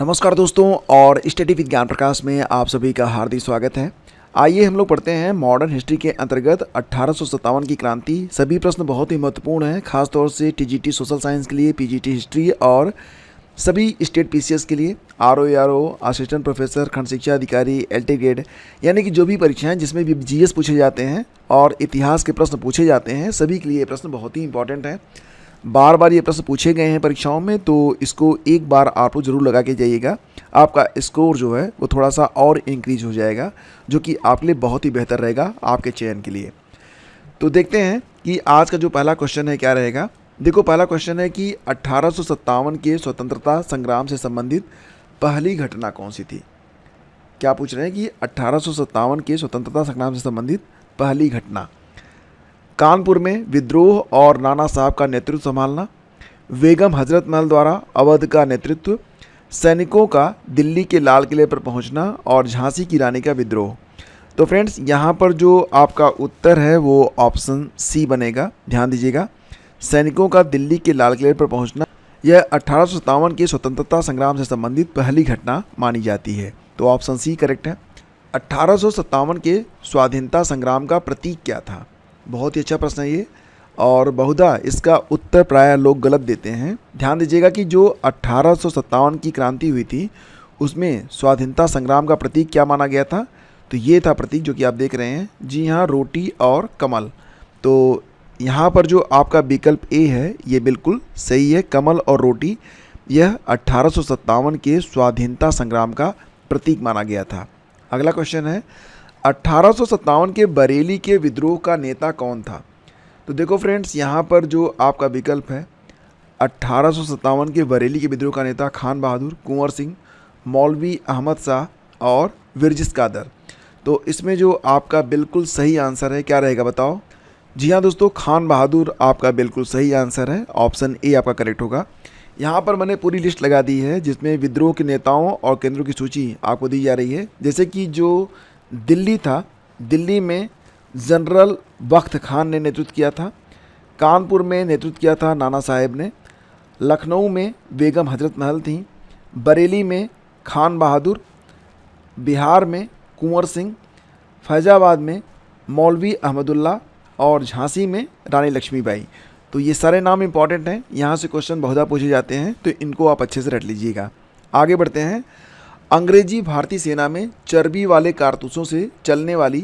नमस्कार दोस्तों, और स्टडी विद ज्ञान प्रकाश में आप सभी का हार्दिक स्वागत है। आइए हम लोग पढ़ते हैं मॉडर्न हिस्ट्री के अंतर्गत 1857 की क्रांति। सभी प्रश्न बहुत ही महत्वपूर्ण हैं, खासतौर से टीजीटी सोशल साइंस के लिए, पीजीटी हिस्ट्री और सभी स्टेट पीसीएस के लिए, आरओ, असिस्टेंट प्रोफेसर, खंड शिक्षा अधिकारी, एलटी ग्रेड, यानी कि जो भी परीक्षाएं जिसमें भी जीएस पूछे जाते हैं और इतिहास के प्रश्न पूछे जाते हैं, सभी के लिए ये प्रश्न बहुत ही इंपॉर्टेंट है। बार बार ये प्रश्न पूछे गए हैं परीक्षाओं में, तो इसको एक बार आप लोग ज़रूर लगा के जाइएगा। आपका स्कोर जो है वो थोड़ा सा और इंक्रीज हो जाएगा, जो कि आपके लिए बहुत ही बेहतर रहेगा आपके चयन के लिए। तो देखते हैं कि आज का जो पहला क्वेश्चन है क्या रहेगा। देखो, पहला क्वेश्चन है कि 1857 के स्वतंत्रता संग्राम से संबंधित पहली घटना कौन सी थी। क्या पूछ रहे हैं कि 1857 के स्वतंत्रता संग्राम से संबंधित पहली घटना। कानपुर में विद्रोह और नाना साहब का नेतृत्व संभालना, बेगम हजरत महल द्वारा अवध का नेतृत्व, सैनिकों का दिल्ली के लाल किले पर पहुंचना और झांसी की रानी का विद्रोह। तो फ्रेंड्स, यहाँ पर जो आपका उत्तर है वो ऑप्शन सी बनेगा। ध्यान दीजिएगा, सैनिकों का दिल्ली के लाल किले पर पहुंचना, यह 1857 के स्वतंत्रता संग्राम से संबंधित पहली घटना मानी जाती है। तो ऑप्शन सी करेक्ट है। 1857 के स्वाधीनता संग्राम का प्रतीक क्या था। बहुत ही अच्छा प्रश्न है ये, और बहुधा इसका उत्तर प्रायः लोग गलत देते हैं। ध्यान दीजिएगा कि जो 1857 की क्रांति हुई थी उसमें स्वाधीनता संग्राम का प्रतीक क्या माना गया था। तो ये था प्रतीक जो कि आप देख रहे हैं, जी हाँ, रोटी और कमल। तो यहाँ पर जो आपका विकल्प ए है ये बिल्कुल सही है, कमल और रोटी। यह 1857 के स्वाधीनता संग्राम का प्रतीक माना गया था। अगला क्वेश्चन है, 1857 के बरेली के विद्रोह का नेता कौन था। तो देखो फ्रेंड्स, यहाँ पर जो आपका विकल्प है 1857 के बरेली के विद्रोह का नेता खान बहादुर, कुंवर सिंह, मौलवी अहमद शाह और विरजिस कादर। तो इसमें जो आपका बिल्कुल सही आंसर है क्या रहेगा बताओ। जी हाँ दोस्तों, खान बहादुर आपका बिल्कुल सही आंसर है। ऑप्शन ए आपका करेक्ट होगा। यहाँ पर मैंने पूरी लिस्ट लगा दी है जिसमें विद्रोह के नेताओं और केंद्रों की सूची आपको दी जा रही है। जैसे कि जो दिल्ली था, दिल्ली में जनरल बख्त खान ने नेतृत्व किया था, कानपुर में नेतृत्व किया था नाना साहेब ने, लखनऊ में बेगम हजरत महल थी, बरेली में खान बहादुर, बिहार में कुंवर सिंह, फैजाबाद में मौलवी अहमदुल्ला और झांसी में रानी लक्ष्मीबाई। तो ये सारे नाम इंपॉर्टेंट हैं, यहाँ से क्वेश्चन बहुधा पूछे जाते हैं, तो इनको आप अच्छे से रट लीजिएगा। आगे बढ़ते हैं। अंग्रेजी भारतीय सेना में चर्बी वाले कारतूसों से चलने वाली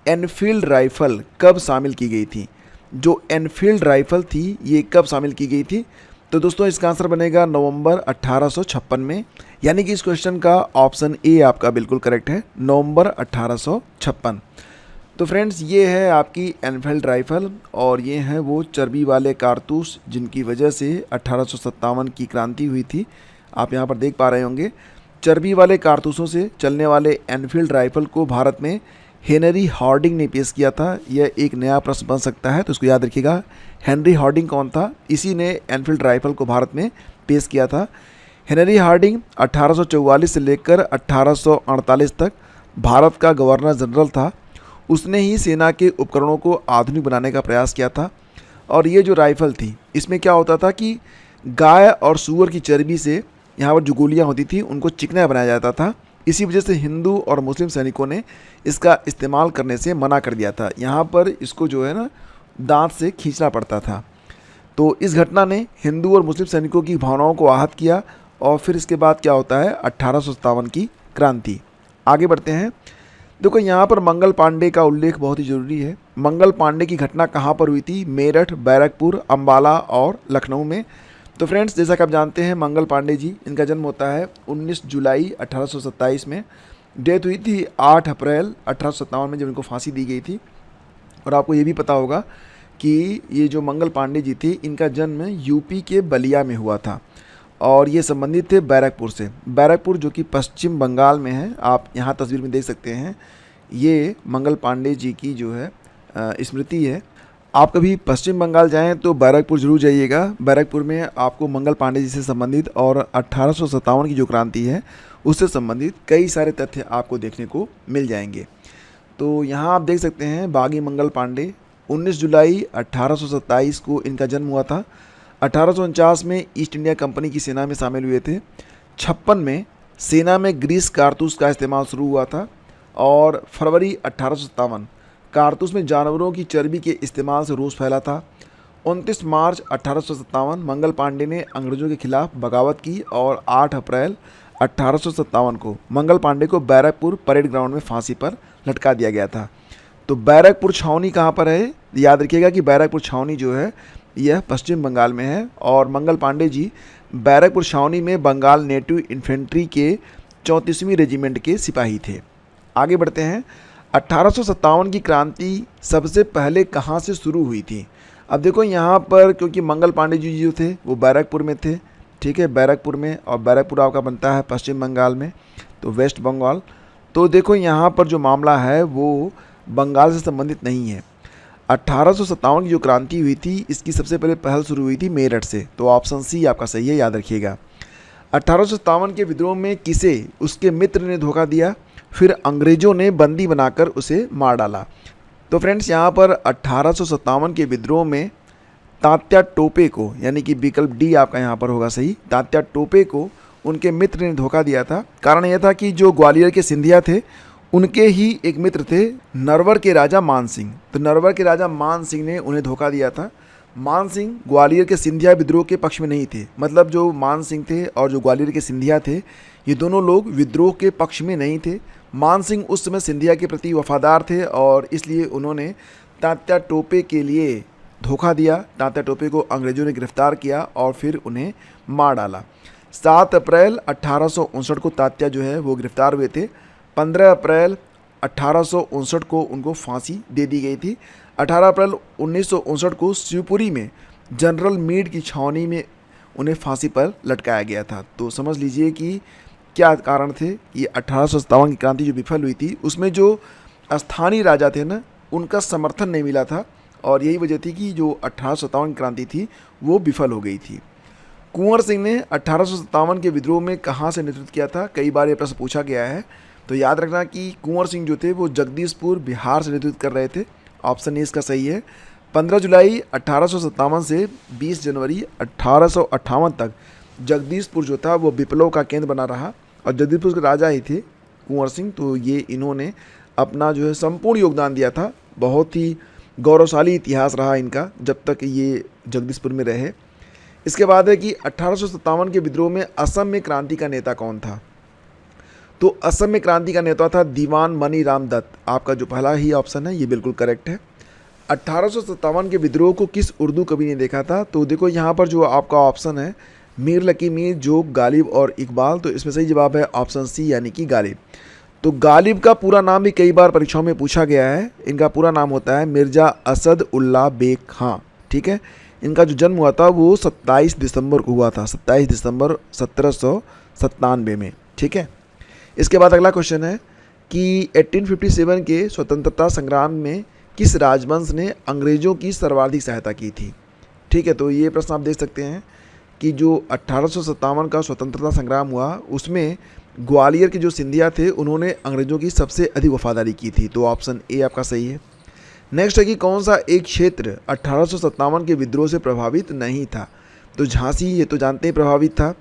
एनफील्ड राइफल कब शामिल की गई थी। जो एनफील्ड राइफल थी ये कब शामिल की गई थी। तो दोस्तों, इसका आंसर बनेगा नवंबर 1856 में, यानी कि इस क्वेश्चन का ऑप्शन ए आपका बिल्कुल करेक्ट है, नवंबर 1856। तो फ्रेंड्स, ये है आपकी एनफील्ड राइफल और ये हैं वो चर्बी वाले कारतूस जिनकी वजह से 1857 की क्रांति हुई थी। आप यहाँ पर देख पा रहे होंगे, चर्बी वाले कारतूसों से चलने वाले एनफील्ड राइफल को भारत में हेनरी हार्डिंग ने पेश किया था। यह एक नया प्रश्न बन सकता है, तो इसको याद रखिएगा। हेनरी हार्डिंग कौन था। इसी ने एनफील्ड राइफल को भारत में पेश किया था। हेनरी हार्डिंग 1844 से लेकर 1848 तक भारत का गवर्नर जनरल था। उसने ही सेना के उपकरणों को आधुनिक बनाने का प्रयास किया था। और ये जो राइफल थी इसमें क्या होता था कि गाय और सूअर की चर्बी से यहाँ पर जो गोलियाँ होती थी उनको चिकना बनाया जाता था। इसी वजह से हिंदू और मुस्लिम सैनिकों ने इसका इस्तेमाल करने से मना कर दिया था। यहाँ पर इसको जो है ना दांत से खींचना पड़ता था। तो इस घटना ने हिंदू और मुस्लिम सैनिकों की भावनाओं को आहत किया और फिर इसके बाद क्या होता है 1857 की क्रांति। आगे बढ़ते हैं। देखो, यहाँ पर मंगल पांडे का उल्लेख बहुत ही ज़रूरी है। मंगल पांडे की घटना कहाँ पर हुई थी। मेरठ, बैरकपुर, अम्बाला और लखनऊ में। तो फ्रेंड्स, जैसा कि आप जानते हैं मंगल पांडे जी, इनका जन्म होता है 19 जुलाई 1827 में। डेथ हुई थी 8 अप्रैल 1857 में, जब इनको फांसी दी गई थी। और आपको ये भी पता होगा कि ये जो मंगल पांडे जी थे इनका जन्म यूपी के बलिया में हुआ था और ये संबंधित थे बैरकपुर से। बैरकपुर जो कि पश्चिम बंगाल में है, आप यहाँ तस्वीर में देख सकते हैं। ये मंगल पांडे जी की जो है स्मृति है। आप कभी पश्चिम बंगाल जाएं तो बैरकपुर जरूर जाइएगा। बैरकपुर में आपको मंगल पांडे जी से संबंधित और 1857 की जो क्रांति है उससे संबंधित कई सारे तथ्य आपको देखने को मिल जाएंगे। तो यहाँ आप देख सकते हैं बागी मंगल पांडे, 19 जुलाई 1827 को इनका जन्म हुआ था। 1849 में ईस्ट इंडिया कंपनी की सेना में शामिल हुए थे। 56 में सेना में ग्रीस कारतूस का इस्तेमाल शुरू हुआ था। और फरवरी 1857 कारतूस में जानवरों की चर्बी के इस्तेमाल से रोष फैला था। 29 मार्च 1857 मंगल पांडे ने अंग्रेज़ों के खिलाफ बगावत की और 8 अप्रैल 1857 को मंगल पांडे को बैरकपुर परेड ग्राउंड में फांसी पर लटका दिया गया था। तो बैरकपुर छावनी कहाँ पर है? याद रखिएगा कि बैरकपुर छावनी जो है यह पश्चिम बंगाल में है और मंगल पांडे जी बैरकपुर छावनी में बंगाल नेटिव इन्फेंट्री के 34वीं रेजिमेंट के सिपाही थे। आगे बढ़ते हैं। 1857 की क्रांति सबसे पहले कहाँ से शुरू हुई थी? अब देखो यहाँ पर, क्योंकि मंगल पांडे जी जो थे वो बैरकपुर में थे, ठीक है, बैरकपुर में, और बैरकपुर आपका बनता है पश्चिम बंगाल में, तो वेस्ट बंगाल। तो देखो यहाँ पर जो मामला है वो बंगाल से संबंधित नहीं है। 1857 की जो क्रांति हुई थी इसकी सबसे पहले पहल शुरू हुई थी मेरठ से, तो ऑप्शन सी आपका सही है, याद रखिएगा। 1857 के विद्रोह में किसे उसके मित्र ने धोखा दिया, फिर अंग्रेज़ों ने बंदी बनाकर उसे मार डाला। तो फ्रेंड्स यहाँ पर 1857 के विद्रोह में तात्या टोपे को, यानी कि विकल्प डी आपका यहाँ पर होगा सही, तात्या टोपे को उनके मित्र ने धोखा दिया था। कारण यह था कि जो ग्वालियर के सिंधिया थे उनके ही एक मित्र थे नरवर के राजा मान सिंह। तो नरवर के राजा मान सिंह ने उन्हें धोखा दिया था। मान सिंह ग्वालियर के सिंधिया विद्रोह के पक्ष में नहीं थे, मतलब जो मान सिंह थे और जो ग्वालियर के सिंधिया थे ये दोनों लोग विद्रोह के पक्ष में नहीं थे। मान सिंह उस समय सिंधिया के प्रति वफादार थे और इसलिए उन्होंने तात्या टोपे के लिए धोखा दिया। तात्या टोपे को अंग्रेज़ों ने गिरफ्तार किया और फिर उन्हें मार डाला। 7 अप्रैल 1859 को तात्या जो है वो गिरफ्तार हुए थे। 15 अप्रैल 1859 को उनको फांसी दे दी गई थी। 18 अप्रैल 1959 को शिवपुरी में जनरल मीड की छावनी में उन्हें फांसी पर लटकाया गया था। तो समझ लीजिए कि क्या कारण थे कि 1857 की क्रांति जो विफल हुई थी उसमें जो स्थानीय राजा थे ना उनका समर्थन नहीं मिला था और यही वजह थी कि जो 1857 की क्रांति थी वो विफल हो गई थी। कुंवर सिंह ने 1857 के विद्रोह में कहाँ से नेतृत्व किया था? कई बार ये प्रश्न पूछा गया है, तो याद रखना कि कुंवर सिंह जो थे वो जगदीशपुर बिहार से नेतृत्व कर रहे थे। ऑप्शन ए इसका सही है। 15 जुलाई 1857 से 20 जनवरी 1858 तक जगदीशपुर जो था वो विप्लव का केंद्र बना रहा और जगदीशपुर के राजा ही थे कुंवर सिंह। तो ये इन्होंने अपना जो है संपूर्ण योगदान दिया था। बहुत ही गौरवशाली इतिहास रहा इनका जब तक ये जगदीशपुर में रहे। इसके बाद है कि 1857 के विद्रोह में असम में क्रांति का नेता कौन था? तो असम में क्रांति का नेता था दीवान मनी राम दत्त। आपका जो पहला ही ऑप्शन है ये बिल्कुल करेक्ट है। 1857 के विद्रोह को किस उर्दू कवि ने देखा था? तो देखो यहाँ पर जो आपका ऑप्शन है मीर लकी मीर, जोग, गालिब और इकबाल, तो इसमें सही जवाब है ऑप्शन सी यानी कि गालिब। तो गालिब का पूरा नाम भी कई बार परीक्षाओं में पूछा गया है। इनका पूरा नाम होता है मिर्ज़ा असद उल्लाह बेग खां, ठीक है। इनका जो जन्म हुआ था वो 27 दिसंबर को हुआ था, 27 दिसंबर 1797 में, ठीक है। इसके बाद अगला क्वेश्चन है कि 1857 के स्वतंत्रता संग्राम में किस राजवंश ने अंग्रेज़ों की सर्वाधिक सहायता की थी? ठीक है, तो ये प्रश्न आप देख सकते हैं कि जो 1857 का स्वतंत्रता संग्राम हुआ उसमें ग्वालियर के जो सिंधिया थे उन्होंने अंग्रेज़ों की सबसे अधिक वफादारी की थी। तो ऑप्शन ए आपका सही है। नेक्स्ट है कि कौन सा एक क्षेत्र 1857 के विद्रोह से प्रभावित नहीं था? तो झांसी ये तो जानते ही प्रभावित था,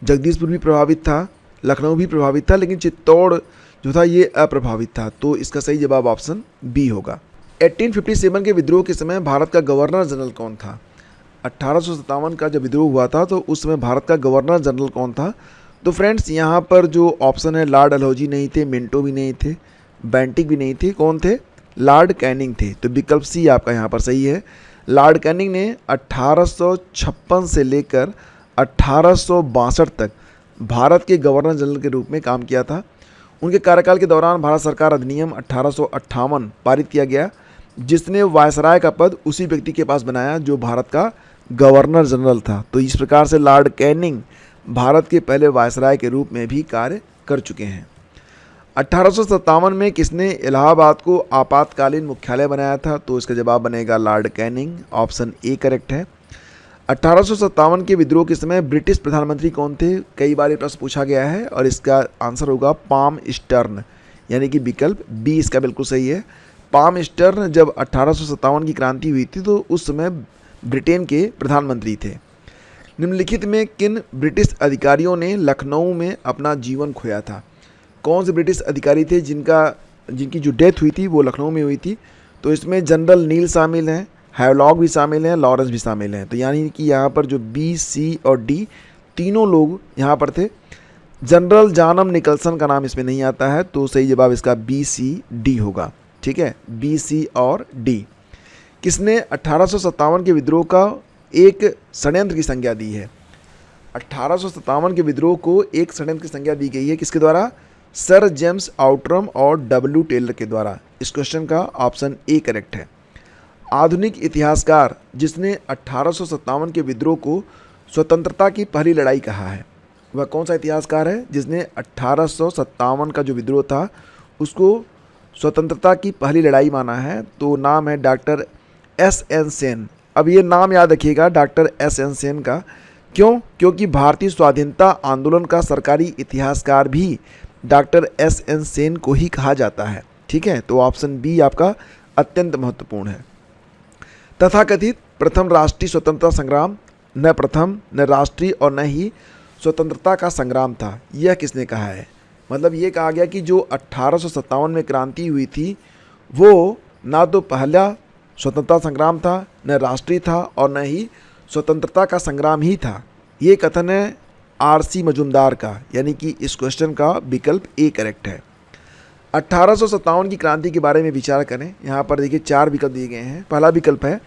जगदीशपुर भी प्रभावित था, लखनऊ भी प्रभावित था, लेकिन चित्तौड़ जो था ये अप्रभावित था। तो इसका सही जवाब ऑप्शन बी होगा। 1857 के विद्रोह के समय भारत का गवर्नर जनरल कौन था? 1857 का जब विद्रोह हुआ था तो उस समय भारत का गवर्नर जनरल कौन था? तो फ्रेंड्स यहाँ पर जो ऑप्शन है लॉर्ड डलहौजी नहीं थे, मिंटो भी नहीं थे, बेंटिक भी नहीं थे, कौन थे? लॉर्ड कैनिंग थे। तो विकल्प सी आपका यहाँ पर सही है। लॉर्ड कैनिंग ने 1856 से लेकर 1862 तक भारत के गवर्नर जनरल के रूप में काम किया था। उनके कार्यकाल के दौरान भारत सरकार अधिनियम 1858 पारित किया गया जिसने वायसराय का पद उसी व्यक्ति के पास बनाया जो भारत का गवर्नर जनरल था। तो इस प्रकार से लॉर्ड कैनिंग भारत के पहले वायसराय के रूप में भी कार्य कर चुके हैं। 1857 में किसने इलाहाबाद को आपातकालीन मुख्यालय बनाया था? तो इसका जवाब बनेगा Lord Canning, option A correct है। 1857 के विद्रोह के समय ब्रिटिश प्रधानमंत्री कौन थे? कई बार ये प्रश्न पूछा गया है और इसका आंसर होगा पाम स्टर्न, यानी कि विकल्प बी इसका बिल्कुल सही है। पाम स्टर्न जब 1857 की क्रांति हुई थी तो उस समय ब्रिटेन के प्रधानमंत्री थे। निम्नलिखित में किन ब्रिटिश अधिकारियों ने लखनऊ में अपना जीवन खोया था? कौन से ब्रिटिश अधिकारी थे जिनकी जो डेथ हुई थी वो लखनऊ में हुई थी? तो इसमें जनरल नील शामिल हैं, हैवलॉक भी शामिल हैं, लॉरेंस भी शामिल हैं। तो यानी कि यहाँ पर जो बी, सी और डी तीनों लोग यहाँ पर थे। जनरल जानम निकलसन का नाम इसमें नहीं आता है, तो सही जवाब इसका बी, सी, डी होगा। ठीक है, बी, सी और डी। किसने 1857 के विद्रोह का एक षड्यंत्र की संज्ञा दी है? 1857 के विद्रोह को एक षड्यंत्र की संज्ञा दी गई है, किसके द्वारा? सर जेम्स आउटरम और डब्ल्यू टेलर के द्वारा। इस क्वेश्चन का ऑप्शन ए करेक्ट है। आधुनिक इतिहासकार जिसने 1857 के विद्रोह को स्वतंत्रता की पहली लड़ाई कहा है, वह कौन सा इतिहासकार है जिसने 1857 का जो विद्रोह था उसको स्वतंत्रता की पहली लड़ाई माना है? तो नाम है डॉक्टर एस एन सेन। अब ये नाम याद रखिएगा डॉक्टर एस एन सेन का। क्यों? क्योंकि भारतीय स्वाधीनता आंदोलन का सरकारी इतिहासकार भी डॉक्टर एस एन सेन को ही कहा जाता है। ठीक है, तो ऑप्शन बी आपका अत्यंत महत्वपूर्ण है। तथाकथित प्रथम राष्ट्रीय स्वतंत्रता संग्राम न प्रथम, न राष्ट्रीय और न ही स्वतंत्रता का संग्राम था, यह किसने कहा है? मतलब ये कहा गया कि जो 1857 में क्रांति हुई थी वो ना तो पहला स्वतंत्रता संग्राम था, न राष्ट्रीय था और न ही स्वतंत्रता का संग्राम ही था। ये कथन है आर.सी. मजूमदार का, यानी कि इस क्वेश्चन का विकल्प ए करेक्ट है। 1857 की क्रांति के बारे में विचार करें। यहाँ पर देखिए 4 विकल्प दिए गए हैं। पहला विकल्प है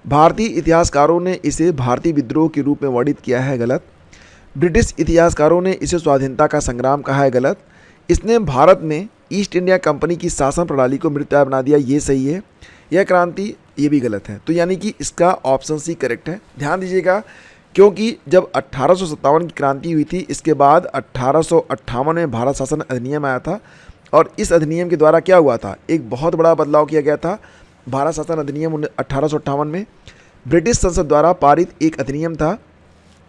भारतीय इतिहासकारों ने इसे भारतीय विद्रोह के रूप में वर्णित किया है, गलत। ब्रिटिश इतिहासकारों ने इसे स्वाधीनता का संग्राम कहा है, गलत। इसने भारत में ईस्ट इंडिया कंपनी की शासन प्रणाली को मृतप्राय बना दिया, ये सही है। यह क्रांति, ये भी गलत है। तो यानी कि इसका ऑप्शन सी करेक्ट है। ध्यान दीजिएगा, क्योंकि जब 1857 की क्रांति हुई थी इसके बाद 1858 में भारत शासन अधिनियम आया था और इस अधिनियम के द्वारा क्या हुआ था, एक बहुत बड़ा बदलाव किया गया था। भारत शासन अधिनियम 1858 में ब्रिटिश संसद द्वारा पारित एक अधिनियम था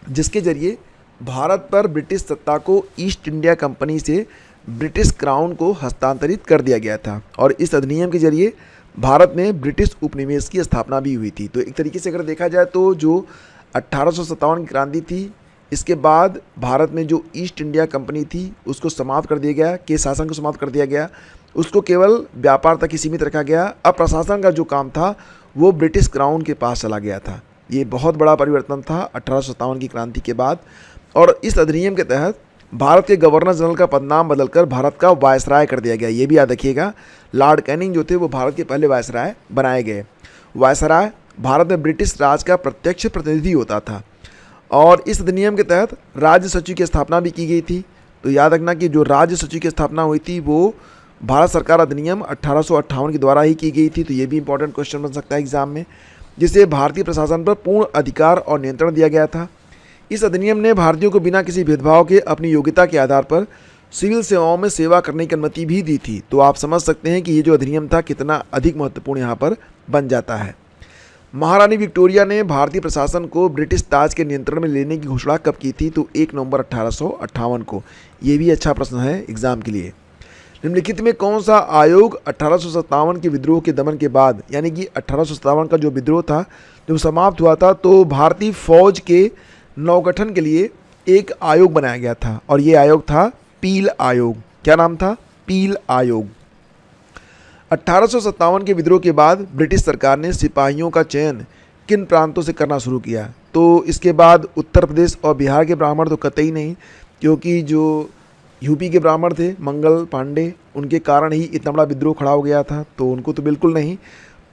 जिसके जरिए भारत पर ब्रिटिश सत्ता को ईस्ट इंडिया कंपनी से ब्रिटिश क्राउन को हस्तांतरित कर दिया गया था और इस अधिनियम के जरिए भारत में ब्रिटिश उपनिवेश की स्थापना भी हुई थी। तो एक तरीके से अगर देखा जाए तो जो 1857 की क्रांति थी इसके बाद भारत में जो ईस्ट इंडिया कंपनी थी उसको समाप्त कर दिया गया, के शासन को समाप्त कर दिया गया, उसको केवल व्यापार तक ही सीमित रखा गया। अब प्रशासन का जो काम था वो ब्रिटिश क्राउन के पास चला गया था। ये बहुत बड़ा परिवर्तन था 1857 की क्रांति के बाद। और इस अधिनियम के तहत भारत के गवर्नर जनरल का पदनाम बदलकर भारत का वायसराय कर दिया गया। ये भी याद रखिएगा, लॉर्ड कैनिंग जो थे वो भारत के पहले वायसराय बनाए गए। वायसराय भारत में ब्रिटिश राज का प्रत्यक्ष प्रतिनिधि होता था और इस अधिनियम के तहत राज्य सचिव की स्थापना भी की गई थी। तो याद रखना कि जो राज्य सचिव की स्थापना हुई थी वो भारत सरकार अधिनियम 1858 के द्वारा ही की गई थी। तो ये भी इंपॉर्टेंट क्वेश्चन बन सकता है एग्जाम में, जिसे भारतीय प्रशासन पर पूर्ण अधिकार और नियंत्रण दिया गया था। इस अधिनियम ने भारतीयों को बिना किसी भेदभाव के अपनी योग्यता के आधार पर सिविल सेवाओं में सेवा करने की अनुमति भी दी थी। तो आप समझ सकते हैं कि ये जो अधिनियम था कितना अधिक महत्वपूर्ण यहाँ पर बन जाता है। महारानी विक्टोरिया ने भारतीय प्रशासन को ब्रिटिश ताज के नियंत्रण में लेने की घोषणा कब की थी? तो 1 नवंबर 1858 को। ये भी अच्छा प्रश्न है एग्जाम के लिए। निम्नलिखित में कौन सा आयोग 1857 के विद्रोह के दमन के बाद, यानी कि 1857 का जो विद्रोह था जब समाप्त हुआ था तो भारतीय फौज के नवगठन के लिए एक आयोग बनाया गया था और ये आयोग था पील आयोग। क्या नाम था? पील आयोग। 1857 के विद्रोह के बाद ब्रिटिश सरकार ने सिपाहियों का चयन किन प्रांतों से करना शुरू किया? तो इसके बाद उत्तर प्रदेश और बिहार के ब्राह्मण तो कतई नहीं, क्योंकि जो यूपी के ब्राह्मण थे मंगल पांडे, उनके कारण ही इतना बड़ा विद्रोह खड़ा हो गया था, तो उनको तो बिल्कुल नहीं।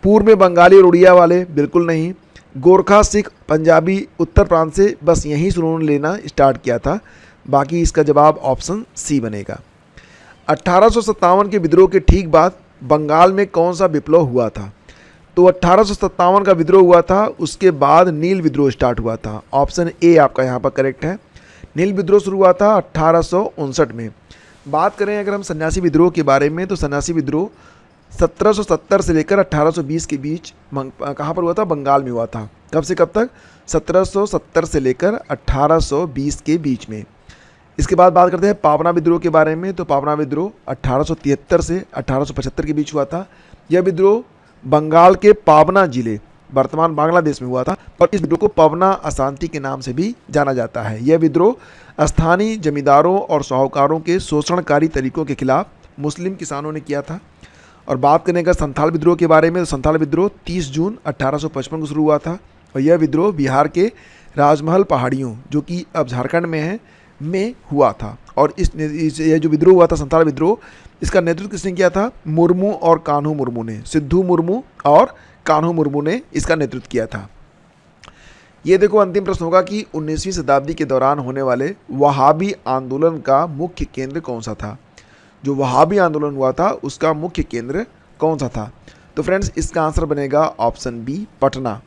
पूर्व में बंगाली और उड़िया वाले बिल्कुल नहीं। गोरखा, सिख, पंजाबी उत्तर प्रांत से बस यहीं से उन्होंने लेना स्टार्ट किया था। बाकी इसका जवाब ऑप्शन सी बनेगा। 1857 के विद्रोह के ठीक बाद बंगाल में कौन सा विप्लव हुआ था? तो 1857 का विद्रोह हुआ था, उसके बाद नील विद्रोह स्टार्ट हुआ था। ऑप्शन ए आपका यहाँ पर करेक्ट है। नील विद्रोह शुरू हुआ था 1859 में। बात करें अगर हम सन्यासी विद्रोह के बारे में, तो सन्यासी विद्रोह 1770 से लेकर 1820 के बीच कहाँ पर हुआ था? बंगाल में हुआ था। कब से कब तक? 1770 से लेकर 1820 के बीच में। इसके बाद बात करते हैं पावना विद्रोह के बारे में। तो पावना विद्रोह 1873 से 1875 के बीच हुआ था। यह विद्रोह बंगाल के पावना जिले वर्तमान बांग्लादेश में हुआ था और इस विद्रोह को पवना अशांति के नाम से भी जाना जाता है। यह विद्रोह स्थानीय जमींदारों और साहूकारों के शोषणकारी तरीकों के खिलाफ मुस्लिम किसानों ने किया था। और बात करने का संथाल विद्रोह के बारे में, तो संथाल विद्रोह 30 जून 1855 को शुरू हुआ था और यह विद्रोह बिहार के राजमहल पहाड़ियों, जो कि अब झारखंड में है, में हुआ था। और यह जो विद्रोह हुआ था संथाल विद्रोह, इसका नेतृत्व किसने किया था? मुर्मू और कान्हू मुर्मू ने, सिद्धू मुर्मू और कान्हू मुर्मू ने इसका नेतृत्व किया था। ये देखो अंतिम प्रश्न होगा कि 19वीं शताब्दी के दौरान होने वाले वहाबी आंदोलन का मुख्य केंद्र कौन सा था? जो वहाबी आंदोलन हुआ था उसका मुख्य केंद्र कौन सा था? तो फ्रेंड्स इसका आंसर बनेगा ऑप्शन बी, पटना।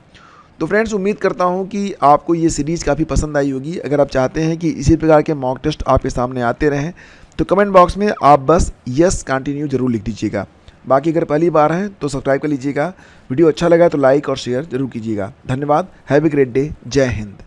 तो फ्रेंड्स उम्मीद करता हूँ कि आपको ये सीरीज़ काफ़ी पसंद आई होगी। अगर आप चाहते हैं कि इसी प्रकार के मॉक टेस्ट आपके सामने आते रहें तो कमेंट बॉक्स में आप बस यस कंटिन्यू जरूर लिख दीजिएगा। बाकी अगर पहली बार हैं तो सब्सक्राइब कर लीजिएगा। वीडियो अच्छा लगा तो लाइक और शेयर जरूर कीजिएगा। धन्यवाद। Have a great day. जय हिंद।